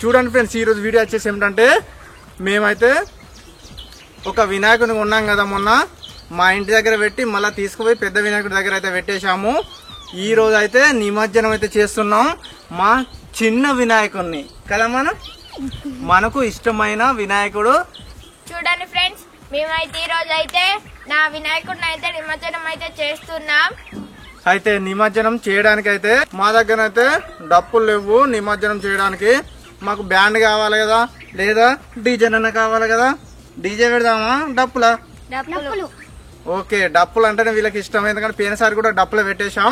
చూడండి ఫ్రెండ్స్, ఈ రోజు వీడియో వచ్చేసి ఏమిటంటే మేమైతే ఒక వినాయకుని ఉన్నాం కదా మొన్న మా ఇంటి దగ్గర పెట్టి మళ్ళీ తీసుకుపోయి పెద్ద వినాయకుడి దగ్గర అయితే పెట్టేశాము. ఈ రోజు అయితే నిమజ్జనం అయితే చేస్తున్నాం మా చిన్న వినాయకుడిని కదా. మనకు ఇష్టమైన వినాయకుడు. చూడండి ఫ్రెండ్స్, మేమైతే ఈ రోజు అయితే నా వినాయకుడిని అయితే నిమజ్జనం అయితే చేస్తున్నాం. అయితే నిమజ్జనం చేయడానికి అయితే మా దగ్గర అయితే డప్పులు లేవు. నిమజ్జనం చేయడానికి మాకు బ్యాండ్ కావాలి కదా, లేదా డీజే అన్న కావాలి కదా. డీజే పెడదామా డప్పులా? ఓకే, డప్పులు అంటేనే వీళ్ళకి ఇష్టం. ఎందుకంటే పోయినసారి కూడా డప్పులు పెట్టేశాం.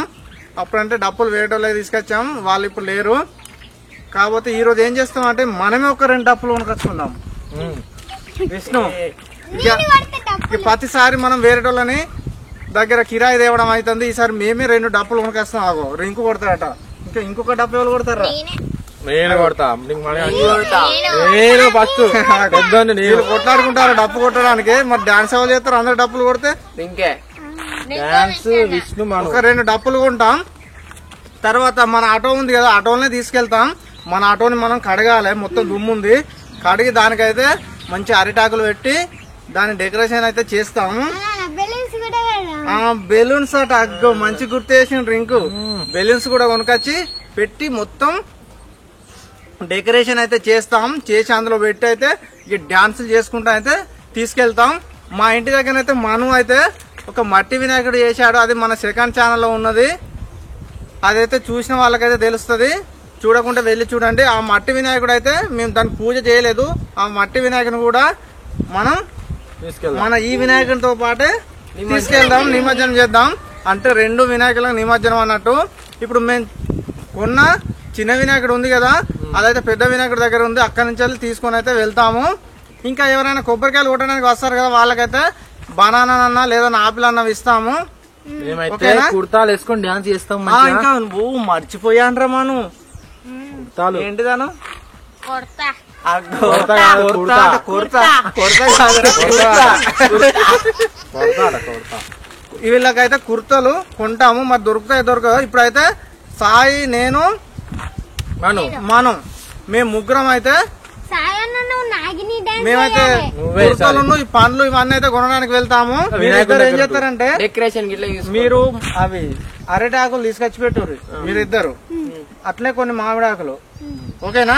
అప్పుడంటే డప్పులు వేయటంలో తీసుకొచ్చాం, వాళ్ళు ఇప్పుడు లేరు. కాకపోతే ఈ రోజు ఏం చేస్తాం అంటే మనమే ఒక 2 డప్పులు కొనుకొచ్చుకుందాం. విష్ణు, ప్రతిసారి మనం వేరేటోళ్ళని దగ్గర కిరాయి తేవడం అవుతుంది. ఈసారి మేమే 2 డప్పులు కొనుకొస్తాం. ఆగో రింకు కొడతారట. ఇంకా ఇంకొక డప్పు ఎవరు కొడతారా? నేను కొడతా. నేను ఫస్ట్ కొట్లాడుకుంటారు డప్పు కొట్టడానికి. మరి డాన్స్ ఎవరు చేస్తారు? అందరు డప్పులు కొడితే ఇంకే డాన్స్ విష్ణు. ఒక 2 డప్పులు కొంటాం. తర్వాత మన ఆటో ఉంది కదా, ఆటోనే తీసుకెళ్తాం. మన ఆటోని మనం కడగాలి, మొత్తం దుమ్ముంది. కడిగి దానికైతే మంచి అరిటాకులు పెట్టి దాని డెకరేషన్ అయితే చేస్తాము. బెలూన్స్ అట, అగ్గో మంచి గుర్తు చేసిన రింకు. బెలూన్స్ కూడా కొనుకొచ్చి పెట్టి మొత్తం డెకరేషన్ అయితే చేస్తాం. చేసి అందులో పెట్టి అయితే ఈ డాన్సులు చేసుకుంటా అయితే తీసుకెళ్తాం. మా ఇంటి దగ్గర అయితే మను అయితే ఒక మట్టి వినాయకుడు చేశాడు. అది మన సెకండ్ ఛానల్లో ఉన్నది. అదైతే చూసిన వాళ్ళకైతే తెలుస్తుంది. చూడకుండా వెళ్ళి చూడండి. ఆ మట్టి వినాయకుడు అయితే మేము దాన్ని పూజ చేయలేదు. ఆ మట్టి వినాయకుని కూడా మనం మన ఈ వినాయకునితో పాటే తీసుకెళ్దాం, నిమజ్జనం చేద్దాం. అంటే 2 వినాయకులకు నిమజ్జనం అన్నట్టు. ఇప్పుడు మేము కొన్న చిన్న వినాయకుడు ఉంది కదా, అదైతే పెద్ద వినాయకుడి దగ్గర ఉంది. అక్కడి నుంచి వెళ్ళి తీసుకొని అయితే వెళ్తాము. ఇంకా ఎవరైనా కొబ్బరికాయలు కొట్టడానికి వస్తారు కదా, వాళ్ళకైతే బనానా అన్న లేదా ఆపిల్ అన్న ఇస్తాము. మేమైతే కుర్తాలు వేసుకొని డాన్స్ చేస్తాం. ఇంకా మర్చిపోయాన్రా మనం. ఏంటిదాను వీళ్ళకైతే కుర్తలు కొంటాము. మరి దొరుకుతాయి దొరకదు. ఇప్పుడైతే సాయి, నేను, మనం మేము ముగ్గురం అయితే మేమైతే కుర్తలు ఈ పండ్లు ఇవన్నీ అయితే కొనడానికి వెళ్తాము. ఏం చేస్తారంటే డెకరేషన్ మీరు అవి అరటాకులు తీసుకొచ్చి పెట్టుర్రు మీరిద్దరు, అట్లే కొన్ని మామిడాకులు. ఓకేనా?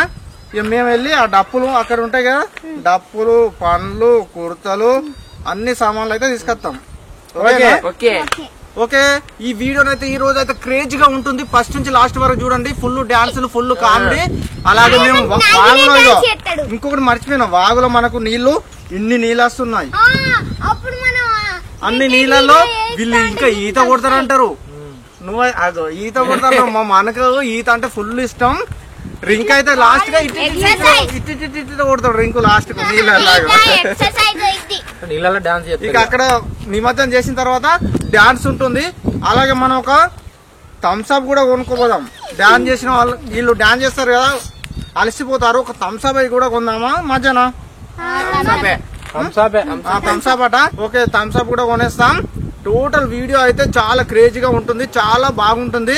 ఇక మేము వెళ్ళి ఆ డప్పులు అక్కడ ఉంటాయి కదా, డప్పులు, పండ్లు, కుర్తలు అన్ని సామాన్లు అయితే తీసుకొస్తాం. ఓకే, ఈ వీడియోని అయితే ఈ రోజు అయితే క్రేజ్ గా ఉంటుంది. ఫస్ట్ నుంచి లాస్ట్ వరకు చూడండి. ఫుల్ డాన్సులు, ఫుల్ కామెడీ. అలాగే మేము వాగులో ఇంకొకటి మర్చిపోయినా, వాగులో మనకు నీళ్లు ఇన్ని నీళ్ళు వస్తున్నాయి. అన్ని నీళ్ళల్లో వీళ్ళు ఇంకా ఈత కొడతారంటారు. నువ్వు ఈత కొడతారు. మా మనకు ఈత అంటే ఫుల్ ఇష్టం. రింక్ అయితే లాస్ట్ గా ఇట్టి కొడతాడు. రింకు లాస్ట్ కు నీళ్ళలో డాన్స్. ఇక అక్కడ నిమజ్జనం చేసిన తర్వాత డాన్స్ ఉంటుంది. అలాగే మనం ఒక థమ్స్ అప్ కూడా కొనుక్కోపోదాం. డాన్స్ చేసిన వాళ్ళు, వీళ్ళు డాన్స్ చేస్తారు కదా, అలసిపోతారు. ఒక థమ్స్ అప్ కూడా కొందామా మధ్యాహ్న? థమ్స్ అప్ అట. ఓకే, థమ్స్ అప్ కూడా కొనేస్తాం. టోటల్ వీడియో అయితే చాలా క్రేజీగా ఉంటుంది, చాలా బాగుంటుంది.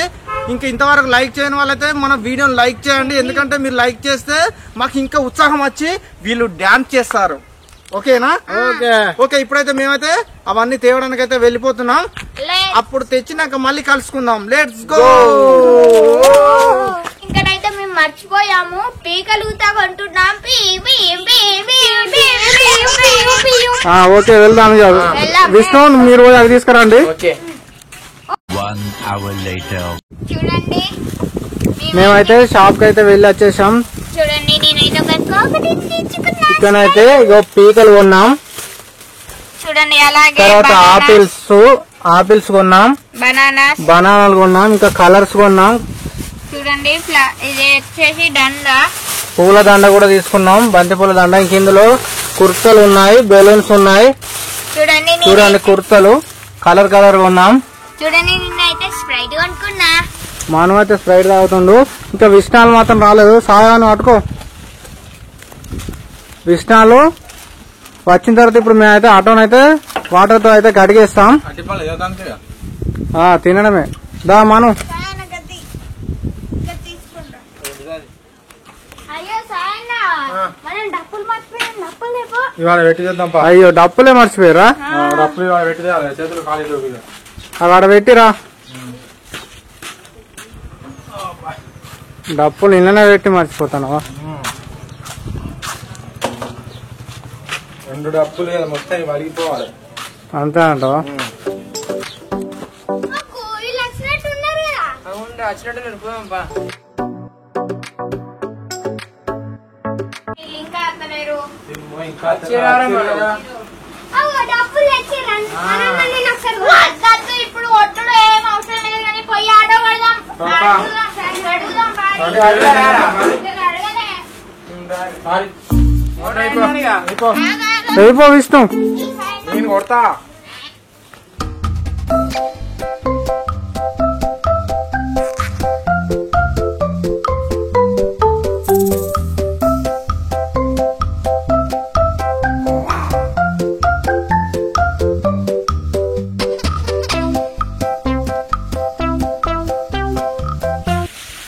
ఇంకా ఇంతవరకు లైక్ చేయని వాళ్ళైతే మన వీడియోని లైక్ చేయండి. ఎందుకంటే మీరు లైక్ చేస్తే మాకు ఇంకా ఉత్సాహం వచ్చి వీళ్ళు డాన్స్ చేస్తారు. ఓకేనా? ఓకే, ఇప్పుడైతే మేమైతే అవన్నీ తేవడానికి అయితే వెళ్ళిపోతున్నాం. అప్పుడు తెచ్చినాక మళ్ళీ కలుసుకుందాం. Let's go. ఇంకనైతే మేము మర్చిపోయాము, పీకలుగుతా కొంటున్నాం. ఓకే, వెళ్దాం. విష్ణు, మీరు అది తీసుకురండి. చూడండి, మేమైతే షాప్ కి అయితే వెళ్ళి వచ్చేసాం. చూడండి, నేనైతే ఇక్కడైతే ఇగో పీకలు కొన్నాం. చూడండి, అలాగే తర్వాత ఆపిల్స్ కొన్నాం, బనానాలు కొన్నాం, ఇంకా కలర్స్ కొన్నాం. చూడండి, ఇది వచ్చేసి దండ, పూల దండ కూడా తీసుకున్నాం, బంతి పూల దండ. ఇంక ఇందులో కుర్తలు ఉన్నాయి, బెలూన్స్ ఉన్నాయి. చూడండి కుర్తలు కలర్ కొన్నాం. చూడండి, నిన్నైతే స్ప్రైట్ కొనుక్కున్నా. మనం అయితే స్ప్రైట్ తాగుతుండు. ఇంకా విష్ణాలు మాత్రం రాలేదు. సాయాన్ని పట్టుకో. విష్ణాలు వచ్చిన తర్వాత ఇప్పుడు మేమైతే ఆటోనైతే వాటర్ తో అయితే కడిగేస్తాం. తినడమే. దా మనం ఇవాళ పెట్టి చేద్దాం. అయ్యో డప్పులే మర్చిపోయారా? డప్పులు ఇవాళ పెట్టి చేతులు ఖాళీ అవి ఆడ పెట్టిరా. డప్పులు ఇళ్ళనే పెట్టి మర్చిపోతానవా? 2 డప్పులు మొత్తం వలిగిపోవాలి. అంతే అంటావా? ఇంకా అత్తలేరు. ఇప్పుడు ఒట్టుడు ఏం అవసరం లేదు కానీ పోయి ఆటో అయిపో విష్ణు, నేను కొడతా.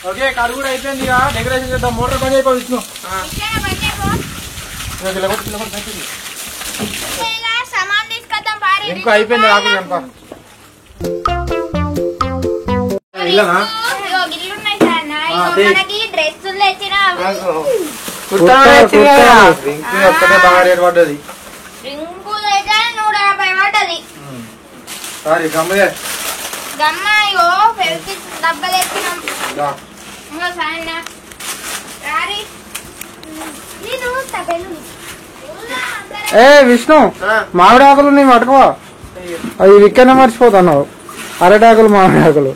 ఓకే కడుగు కూడా అయిపోయింది. ఇక డెకరేషన్ చేద్దాం. మోటార్ పని అయిపోయి విష్ణు. ఇంకో అయిపోయింది. రాకుండా కనుక ఇల్లనా డ్రెస్సులు తెచ్చిన ఒక్కటే బాగా రేటు పడ్డది. రింగులు అయితే 150 పడ్డది. సారీ గమ్మే గమ్మ ఇగో పెరిగి డబ్బలు ఎత్తినాం. ఇంకో సాయన రారి ఏ విష్ణు, మామిడి ఆకులు నీ పట్టుకో. అవి ఇక్కడనే మర్చిపోతున్నావు. అరటాకులు మామిడి ఆకులు.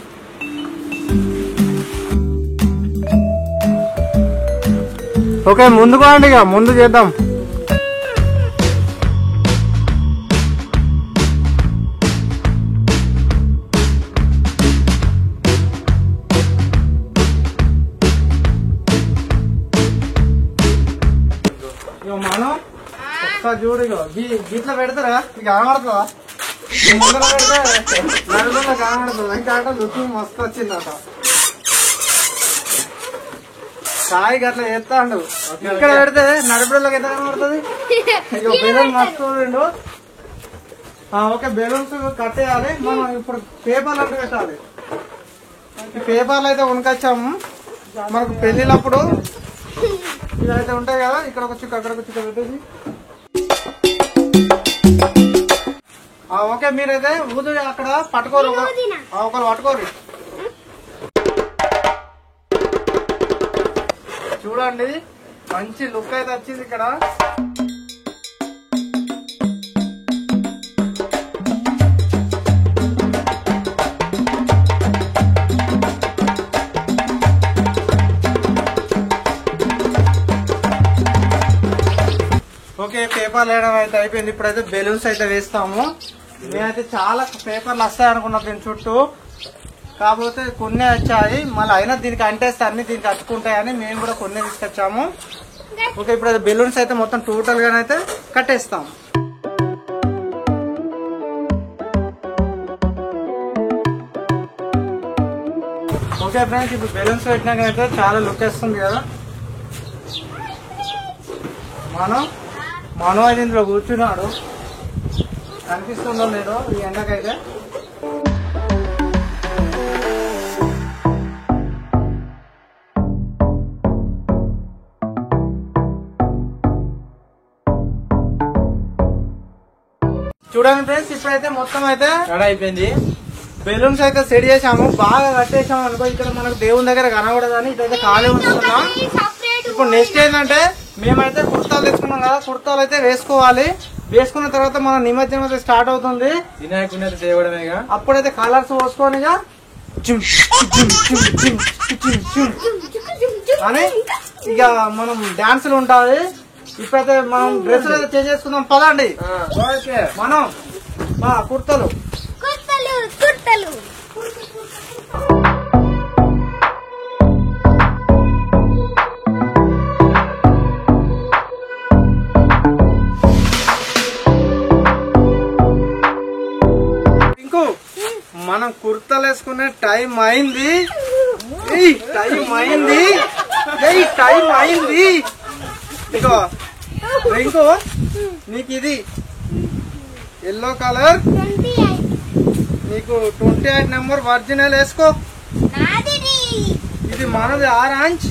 ఓకే ముందుకోండి, ఇక ముందు చేద్దాం. మనం ఒకసారి చూడు, గీట్లా పెడతారా? ఇక కనబడుతుందా? ముందర పెడితే నడుపులో కనబడుతుంది. ఇంకా అంటే లుకింగ్ మస్తు వచ్చిందట. సాయి అట్లా చేస్తాడు. ఇక్కడ పెడితే నడుపులోకి ఎంత కనబడుతుంది? ఇక బెలూన్ మస్తు ఉండు. ఓకే బెలూన్స్ కట్టేయాలి. మనం ఇప్పుడు పేపర్లు అంటే పెట్టాలి. ఈ పేపర్లు అయితే ఉనకొచ్చాము. మనకు పెళ్లినప్పుడు ఇదైతే ఉంటాయి కదా, ఇక్కడ ఒక చుక్క అక్కడ ఒక చుక్క పెట్టేసి. ఓకే మీరైతే ఊదు అక్కడ పట్టుకోరు, ఒకరు పట్టుకోరు. చూడండి మంచి లుక్ అయితే వచ్చింది ఇక్కడ. ఓకే పేపర్లు వేయడం అయితే అయిపోయింది. ఇప్పుడైతే బెలూన్స్ అయితే వేస్తాము. నేనైతే చాలా పేపర్లు వస్తాయి అనుకున్నా దీని చుట్టూ, కాకపోతే కొన్ని వచ్చాయి. మళ్ళీ అయినా దీనికి అంటేస్తే అన్ని దీనికి అతుకుంటాయని మేము కూడా కొన్ని తీసుకొచ్చాము. ఓకే ఇప్పుడు బెలూన్స్ అయితే మొత్తం టోటల్ గానైతే కట్టేస్తాం. ఓకే ఫ్రెండ్స్, ఇప్పుడు బెలూన్స్ పెట్టినాకైతే చాలా లుక్ వస్తుంది కదా. మనం అయితే ఇందులో కూర్చున్నాడు, కనిపిస్తుందో లేదో ఈ ఎండకైతే. చూడండి ఫ్రెండ్స్, ఇప్పుడైతే మొత్తం అయితే రెడీ అయిపోయింది. బెలూన్స్ అయితే సెట్ చేసాము, బాగా కట్టేసాము అనుకో. ఇక్కడ మనకు దేవుని దగ్గర కనబడదని ఇదైతే ఖాళీ ఉంచుతున్నాం. ఇప్పుడు నెక్స్ట్ ఏంటంటే మేమైతే కుర్తాలు తెచ్చుకున్నాం కదా, కుర్తాలు అయితే వేసుకోవాలి. వేసుకున్న తర్వాత మన నిమజ్జనం అయితే స్టార్ట్ అవుతుంది. వినాయకుని చేయడమే. అప్పుడైతే కలర్స్ పోసుకొని అని ఇక మనం డాన్సులు ఉంటాయి. ఇప్పుడైతే మనం డ్రెస్సులు అయితే చేంజ్ చేసుకుందాం పదండి. మనం కుర్తలు మనం కుర్తలు వేసుకునే టైం అయింది. టైం అయింది. ఇంకో నీకు ఇది ఎల్లో కలర్, నీకు 28 నెంబర్ ఒరిజినల్ వేసుకో. ఇది మనది ఆరెంజ్,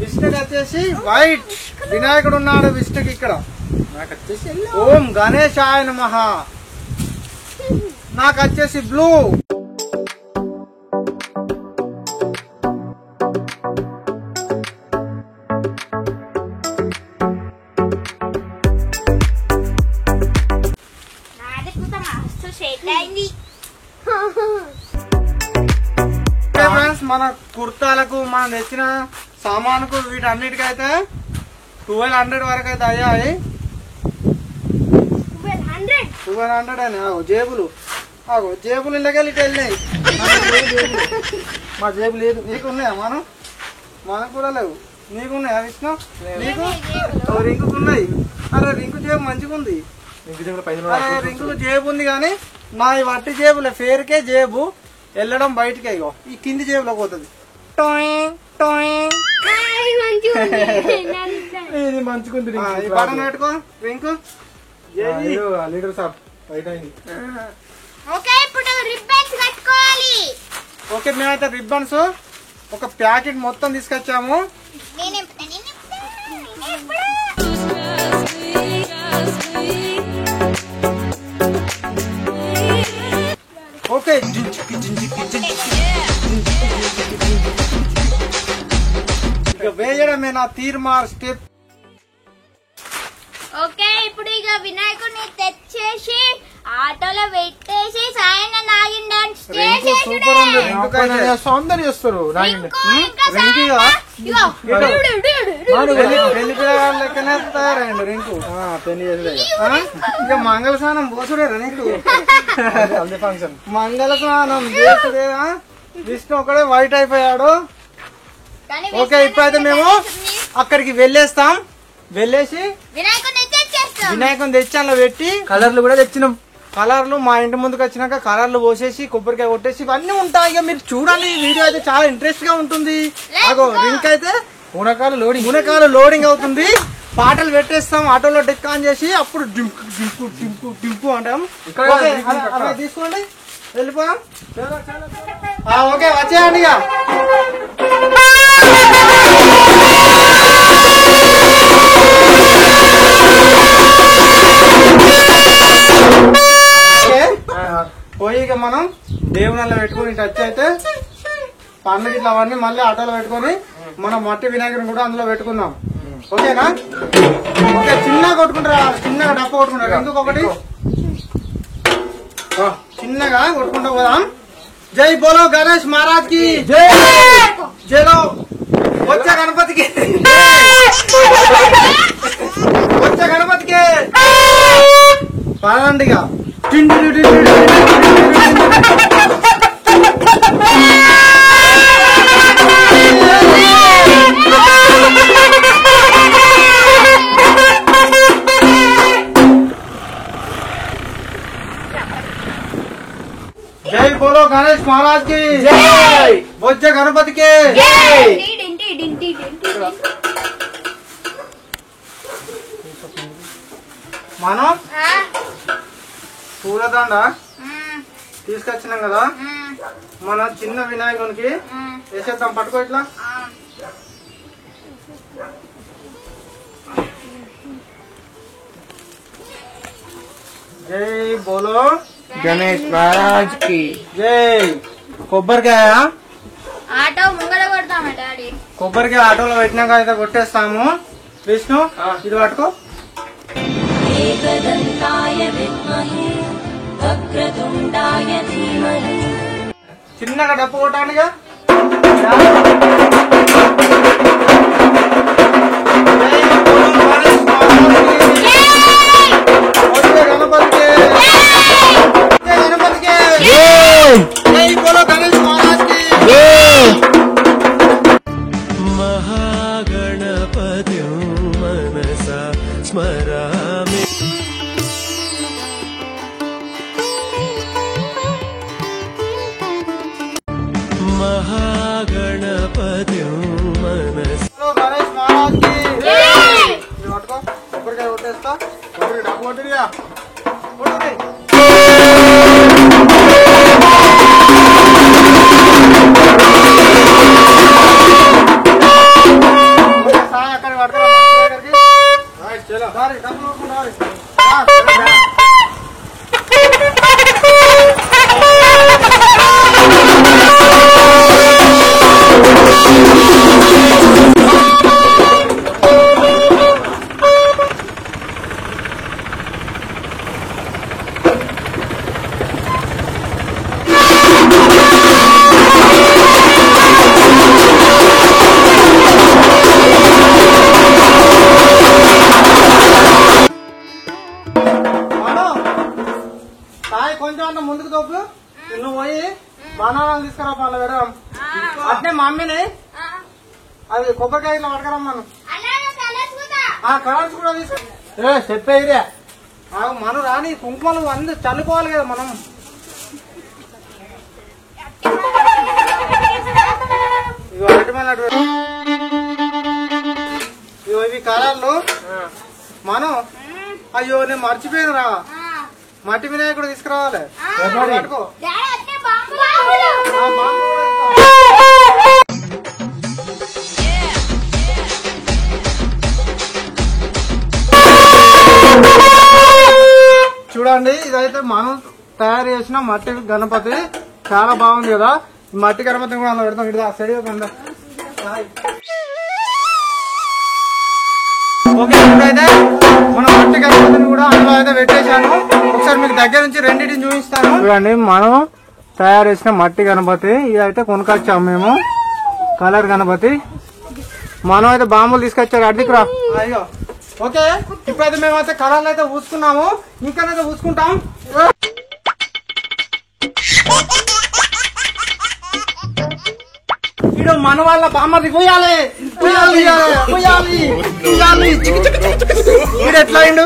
విష్ణుకి వచ్చేసి వైట్. వినాయకుడు ఉన్నాడు విష్ణుకి ఇక్కడ. నాకు వచ్చేసి ఓం గణేశాయ నమః. నాకు వచ్చేసి బ్లూ. ఫ్రెండ్స్, మన కుర్తాలకు మనం తెచ్చిన సామానుకు వీటన్నిటికైతే 1200 వరకు అయితే అయ్యాయి. 1200 అని జేబులు ఇళ్ళకెళ్ళి ఇటు వెళ్ళినాయి. మా జేబు లేదు. నీకు ఉన్నాయా? మనకు కూడా లేవు. నీకున్నాయా విష్ణు? నీకు రింకుకున్నాయి. అరే రింకు జేబు మంచిగా ఉంది. రింకు జేబు ఉంది కానీ నా ఈ వట్టి జేబులే, పేరుకే జేబు, వెళ్ళడం బయటకే. ఇగో ఈ కింది జేబులో పోతుంది. ఇది మంచిగుంది. ఈ బటన్ పెట్టుకో రింకు. లీటర్ సాప్ బయట అయింది. ఓకే, మేమైతే రిబ్బన్స్ ఒక ప్యాకెట్ మొత్తం తీసుకొచ్చాము. ఓకే, ఇక వేయడమే నా తీర్మార్ స్టెప్. ఓకే, ఇప్పుడు ఇక వినాయకుడిని తెచ్చేసి ఆటోలో పెట్టేసి సాయంత్రం నాగిన్ డాన్స్ సూపర్ ఉంది. సౌందర్య చేస్తారు. పెళ్లి పిల్లగాళ్ళ లెక్కనే తయారైండు రింకు. పెళ్లి చేసే ఇక మంగళ స్నానం పోసుడేరా నీకు? అదే ఫంక్షన్. మంగళ స్నానం చేసుడేరా? విష్ణు ఒకడే వైట్ అయిపోయాడు. ఓకే, ఇప్పుడైతే మేము అక్కడికి వెళ్ళేసి వినాయకుని తెచ్చి అందులో పెట్టి కలర్లు కూడా తెచ్చినాం. కలర్లు మా ఇంటి ముందుకు వచ్చినాక కలర్లు పోసేసి కొబ్బరికాయ కొట్టేసి ఇవన్నీ ఉంటాయి. ఇక మీరు చూడాలి, ఈ వీడియో అయితే చాలా ఇంట్రెస్ట్ గా ఉంటుంది. అగో రింక్ అయితే మునకాలు లోడింగ్ అవుతుంది. పాటలు పెట్టేస్తాం, ఆటోలో డెక్ ఆన్ చేసి అప్పుడు డింపు డింపు డింపు డింపు అంటాం. ఓకే, అలా తీసుకోండి, వెళ్ళిపోయాం. ఓకే, వచ్చేయండి ఇక. పోయి ఇక మనం దేవుళ్ళలో పెట్టుకుని టచ్ అయితే పండుగ ఇట్లా అవన్నీ మళ్ళీ ఆటోలో పెట్టుకొని మనం మట్టి వినాయకుడిని కూడా అందులో పెట్టుకుందాం. ఓకేనా? ఓకే, చిన్నగా కొట్టుకుంటారా? చిన్నగా డప్ప కొట్టుకుంటారు. ఎందుకు ఒకటి చిన్నగా కొట్టుకుంటూ పోదాం. జై బోలో గణేష్ మహారాజ్ కి జై. జైలో వచ్చే గణపతికి, వచ్చే గణపతికి పదండిగా. జై బోలో గణేష్ మహారాజ్ కి జై. వచ్చే గణపతికి జై. మనం పూలదండ తీసుకొచ్చినాం కదా, మన చిన్న వినాయకునికి వేసేద్దాం. పట్టుకో ఇట్లా. జై బోలో గణేష్ మహారాజ్ కి జై. కొబ్బరికాయ ఆటో ముంగడ కొడతామా డాడీ? కొబ్బరికాయ ఆటోలో పెట్టినాక అయితే కొట్టేస్తాము. విష్ణు ఇది పట్టుకో. చిన్నగా డప్పు కొట్టాలిగా. గణపతికి గణపతికి జై బోలో గణేష్ మహారాజ్ కి మహాగణపతి మనసా స్మరామి. మహాగణపతి మనసా గణేష్ మహారాజ్ కి పట్టుకో. కొబ్బరికాయ కొట్టేస్తా. కొట్టుడిగా అక్కడ పడతారా చలో కొంచెం అంత ముందుకు తోపు నువ్వు పోయి బనానాలు తీసుకురా వాళ్ళ పెడదాం అట్నే మా మమ్మీని అవి కొబ్బరికాయలు పడకరమ్మాను కలర్స్ కూడా తీసుకు చెప్పేదిరే మనం రాని కుంకుమలు అందు చల్లుకోవాలి కదా మనం ఇగో అటుమన్నట్టు ఇగో ఇవి కలర్లు మనం అయ్యో నేను మర్చిపోయాను రా మట్టి వినాయకుడు తీసుకురావాలి చూడండి ఇదైతే మనం తయారు చేసిన మట్టి గణపతి చాలా బాగుంది కదా ఈ మట్టి గణపతిని కూడా అలా పెడతాం ఇటు సైడ్ ఓకే ఇప్పుడైతే మనం మట్టి గణపతిని కూడా అందులో అయితే పెట్టేశాను ఒకసారి మీకు దగ్గర నుంచి రెండింటిని చూపిస్తాను చూడండి మనం తయారు చేసిన మట్టి గణపతి ఇదైతే కొనుకొచ్చాము మేము కలర్ గణపతి మనం అయితే బాంబులు తీసుకొచ్చారు అడ్డికి రా అయ్యో ఓకే ఇప్పుడైతే మేమైతే కలర్లు అయితే పూసుకున్నాము ఇంకానైతే పూసుకుంటాం ఇడు మన వాళ్ళ బామ్మది పోయాలి వీడు ఎట్లా అయిండు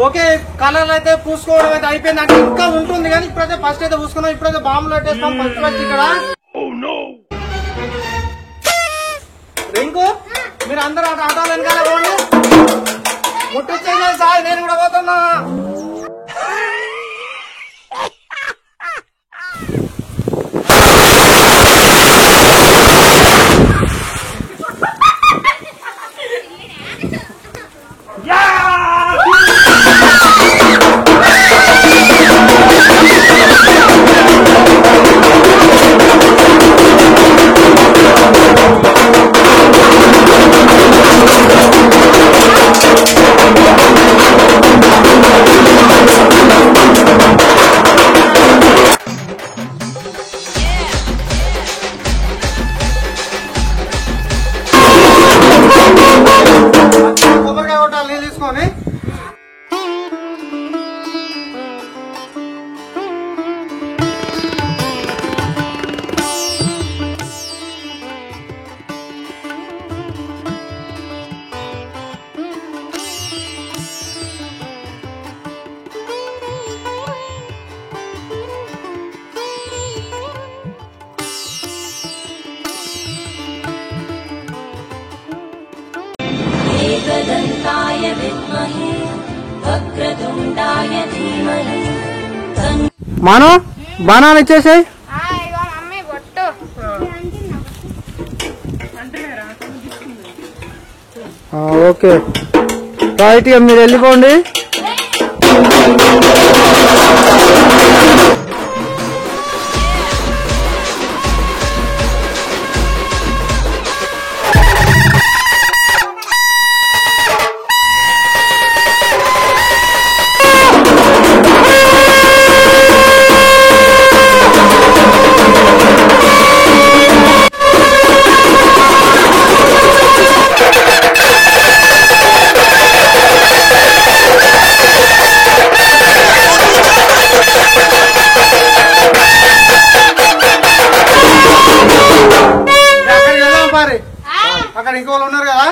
ఓకే కలర్లు అయితే పూసుకోవడం అయితే అయిపోయింది అంటే ఇంకా ఉంటుంది కానీ ఇప్పుడైతే ఫస్ట్ అయితే పూసుకున్నాం ఇప్పుడైతే బాంబులు పెట్టేస్తాం ఫస్ట్ ఇక్కడ రింకు మీరు అందరూ ఆటోలు వెనకాల పోండి ముట్టించేది సార్ నేను కూడా పోతున్నా కొబ్బరికాయ కొట్టాలి నీళ్ళు తీసుకొని एकदन्ताय विद्महे वक्रतुण्डाय धीमहि మాను బాణాలు ఇచ్చేసాయి మమ్మీ బొట్టు ఓకే రైట్ ఇక మీరు వెళ్ళిపోండి అక్కడ ఇంకోళ్ళు ఉన్నారు కదా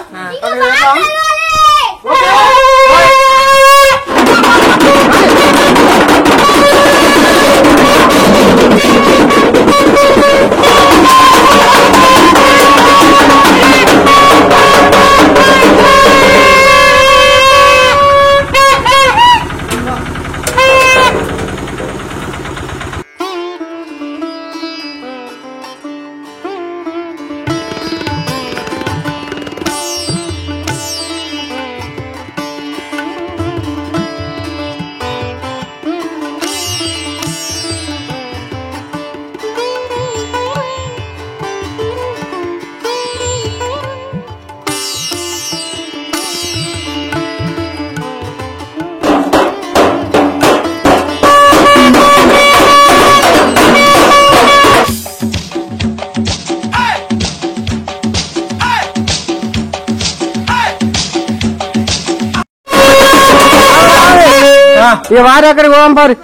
ఇక వారి అక్కడికి పోదాం పారి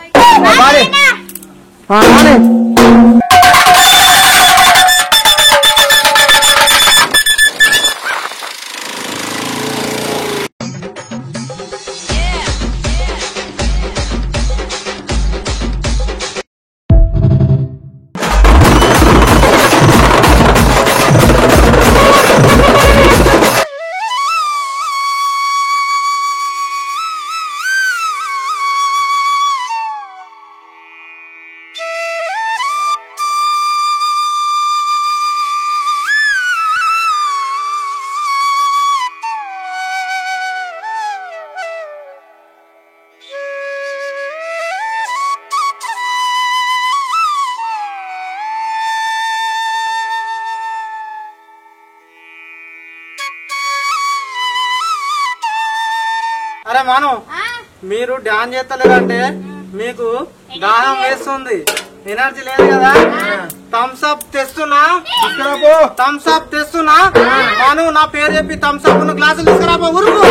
అరే మాను మీరు డాన్స్ చేస్తలేదంటే మీకు దాహం వేస్తుంది, ఎనర్జీ లేదు కదా. థమ్స్ అప్ తెస్తున్నా, థమ్స్ అప్ తెస్తున్నా. మాను నా పేరు చెప్పి థమ్స్ అప్ గ్లాసులు తీసుకురాపో ఊరుకు.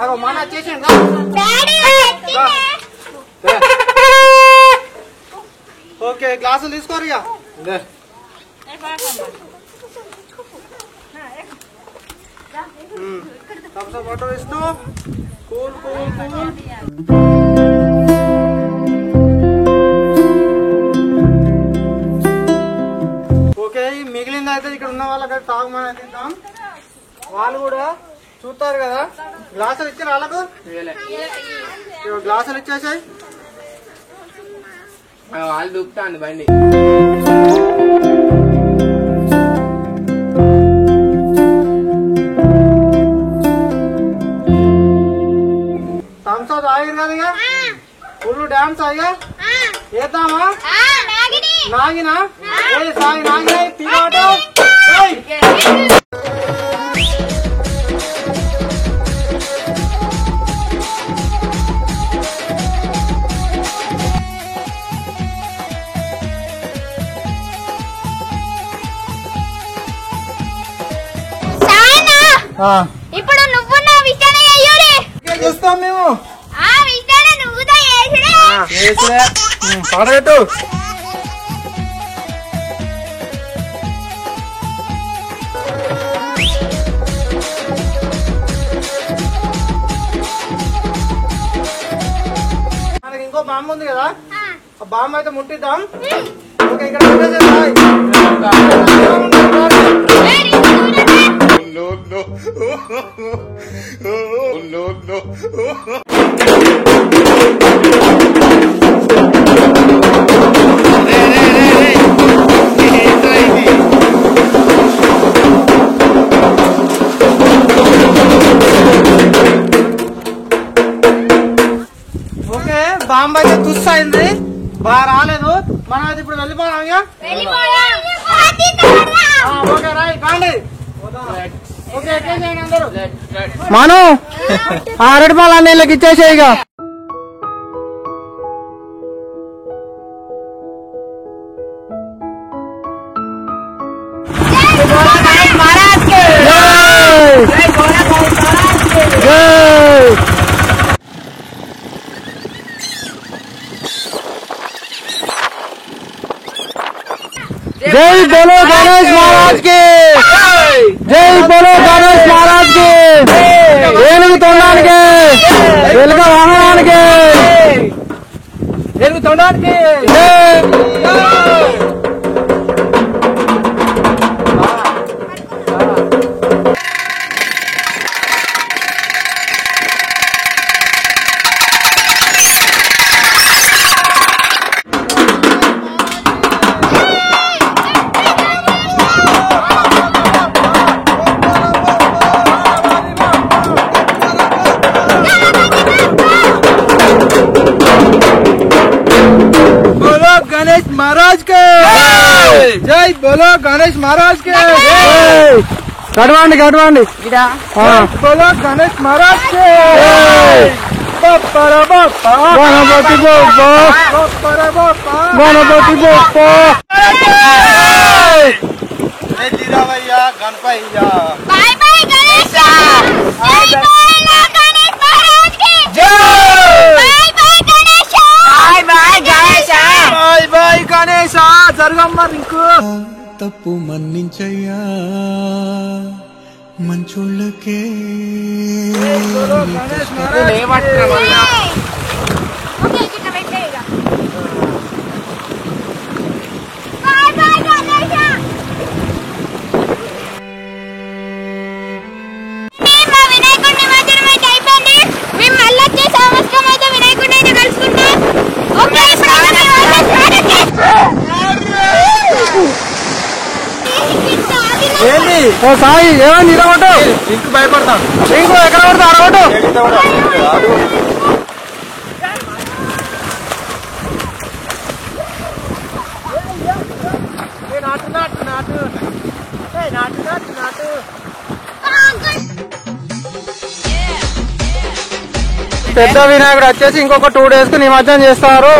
అదో మన చేసిండు ఓకే గ్లాసులు తీసుకోరు ఇక. థమ్స్ అప్ వాటర్ ఇస్తూ కూల్ కూల్ కూల్. ఓకే మిగిలింది అయితే ఇక్కడ ఉన్న వాళ్ళకి తాగమని తింటాం, వాళ్ళు కూడా చూస్తారు కదా. గ్లాసులు ఇచ్చారు వాళ్ళకు, గ్లాసులు ఇచ్చేసాయి. వాళ్ళు దూకుతాండి బండి. థమ్స్ అప్ ఆగిరు కదా ఇక ఫుల్ డాన్స్ అయ్యా చేద్దామా. నాగినా ఏ సాయి నాగినా తిన్నాట. ఇప్పుడు నువ్వు నా విషయాన్ని అయ్యూరి చూస్తాం మేము. ఆ విషయాన్ని నువ్వుతో చేసిరే పాడగట్టు. మనకి ఇంకో బాంబు ఉంది కదా, ఆ బాంబు అయితే ముట్టిద్దాం. ఓకే ఇక్కడ ఓకే బాంబు అయితే తుస్ అయింది, బాగా రాలేదు. మనం అయితే ఇప్పుడు వెళ్ళిపోదాం ఇక. ఓకే రాయ్ కాండి. మాను ఆ అరటి పాలు అన్ని వీళ్ళకి ఇచ్చేసే ఇక. जय बोलो गणेश महाराज के, जय बोलो गणेश महाराज के, ఏనుగు తొండానికి ఎలుక వాహనానికి ఏనుగు తొండానికి महाराज के जय बोलो गणेश महाराज के कटवांडी कटवांडी बोलो गणेश महाराज के गणपति बप्पा गणपति बप्पा రావయ్యా గణపయ్యా. Bye bye Ganesh. Bye bye Ganesh. జరగమ్మ రింకు. తప్పు మన్నించయ్యా మంచోళ్ళకే ఏంటి ఓ సాయి ఏమని ఇరగొట్టు. ఇంటికి భయపడతాను. ఇంకో ఎక్కడ పడతా అరగొట్టు. పెద్ద వినాయకుడు వచ్చేసి ఇంకొక 2 days కు నిమజ్జనం చేస్తారు.